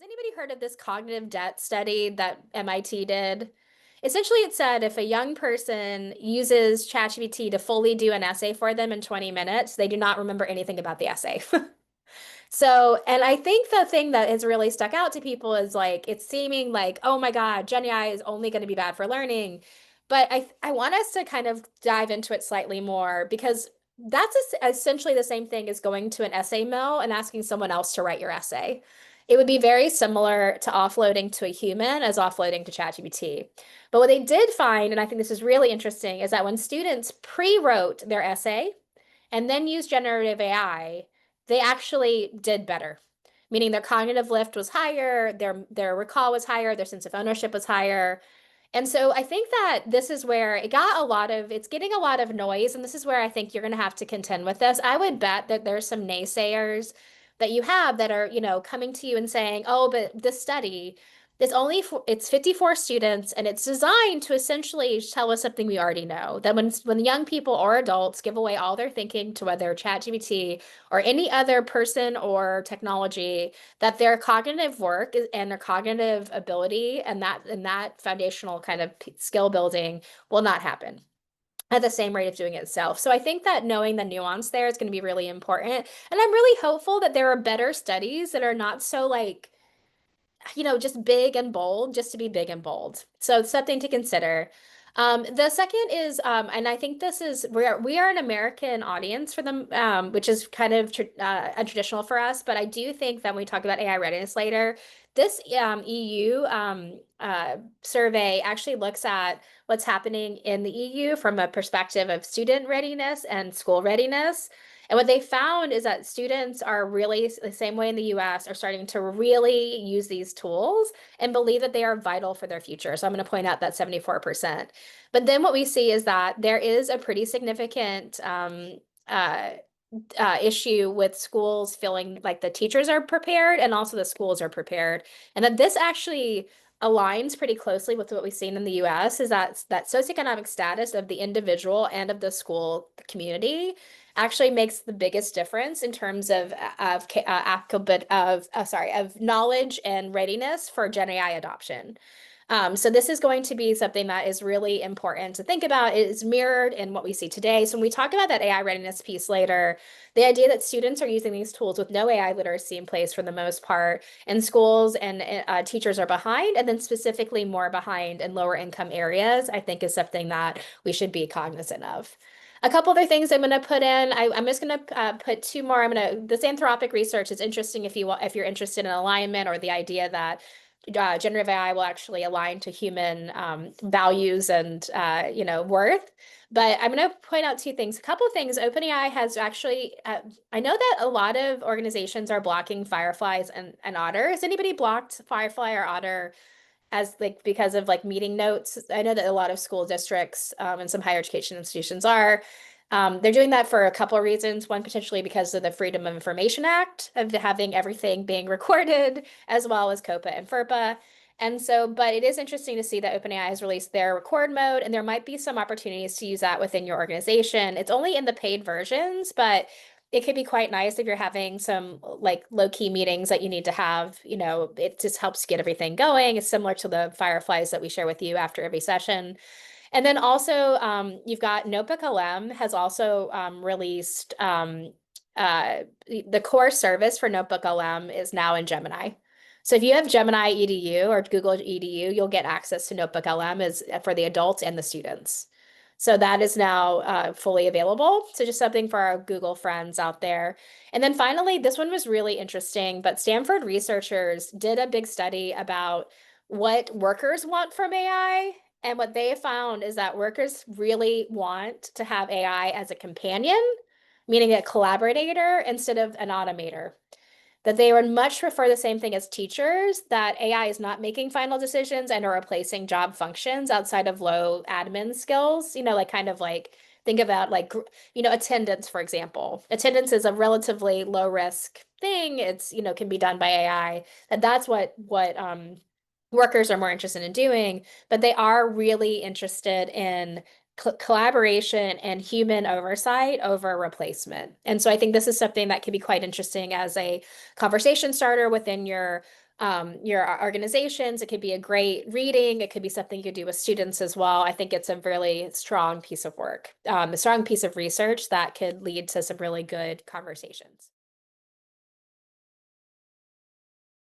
Anybody heard of this cognitive debt study that MIT did? Essentially, it said if a young person uses ChatGPT to fully do an essay for them in 20 minutes, they do not remember anything about the essay. So, and I think the thing that has really stuck out to people is like it's seeming like, oh my God, Gen AI is only going to be bad for learning. But I want us to kind of dive into it slightly more because that's essentially the same thing as going to an essay mill and asking someone else to write your essay. It would be very similar to offloading to a human as offloading to ChatGPT. But what they did find, and I think this is really interesting, is that when students pre-wrote their essay and then used generative AI, they actually did better, meaning their cognitive lift was higher, their recall was higher, their sense of ownership was higher. And so I think that this is where it's getting a lot of noise, and this is where I think you're going to have to contend with this. I would bet that there's some naysayers that you have that are, coming to you and saying, "Oh, but this study, it's 54 students and it's designed to essentially tell us something we already know, that when young people or adults give away all their thinking to whether ChatGPT or any other person or technology, that their cognitive work and their cognitive ability and that foundational kind of skill building will not happen at the same rate of doing it itself." So I think that knowing the nuance there is going to be really important. And I'm really hopeful that there are better studies that are not so like, just big and bold, just to be big and bold. So something to consider. The second is, and I think this is we are an American audience for them, which is kind of untraditional for us. But I do think that when we talk about AI readiness later, this EU survey actually looks at what's happening in the EU from a perspective of student readiness and school readiness. And what they found is that students are really the same way in the US are starting to really use these tools and believe that they are vital for their future. So I'm going to point out that 74%. But then what we see is that there is a pretty significant issue with schools feeling like the teachers are prepared and also the schools are prepared. And that this actually aligns pretty closely with what we've seen in the US is that socioeconomic status of the individual and of the school community actually makes the biggest difference in terms of knowledge and readiness for Gen AI adoption. So this is going to be something that is really important to think about. It is mirrored in what we see today. So when we talk about that AI readiness piece later, the idea that students are using these tools with no AI literacy in place for the most part, and schools and teachers are behind, and then specifically more behind in lower income areas, I think is something that we should be cognizant of. A couple other things I'm going to put in. I'm just going to put two more. This anthropic research is interesting if you're interested in alignment or the idea that generative AI will actually align to human values and worth. But I'm going to point out two things. A couple of things. OpenAI has actually, I know that a lot of organizations are blocking Fireflies and Otter. Has anybody blocked Firefly or Otter as like because of like meeting notes? I know that a lot of school districts and some higher education institutions are. They're doing that for a couple of reasons. One, potentially because of the Freedom of Information Act, of having everything being recorded, as well as COPA and FERPA. And so, but it is interesting to see that OpenAI has released their record mode, and there might be some opportunities to use that within your organization. It's only in the paid versions, but it could be quite nice if you're having some like low-key meetings that you need to have. It just helps get everything going. It's similar to the Fireflies that we share with you after every session. And then also, you've got Notebook LM has also released the core service for Notebook LM is now in Gemini. So if you have Gemini EDU or Google EDU, you'll get access to Notebook LM as for the adults and the students. So that is now fully available. So just something for our Google friends out there. And then finally, this one was really interesting, but Stanford researchers did a big study about what workers want from AI. And what they found is that workers really want to have AI as a companion, meaning a collaborator instead of an automator. That they would much prefer the same thing as teachers, that AI is not making final decisions and are replacing job functions outside of low admin skills, like kind of like think about like, attendance, for example. Attendance is a relatively low risk thing. It's, can be done by AI. And that's what workers are more interested in doing, but they are really interested in collaboration and human oversight over replacement. And so I think this is something that can be quite interesting as a conversation starter within your your organizations. It could be a great reading. It could be something you could do with students as well. I think it's a really strong piece of work, a strong piece of research that could lead to some really good conversations.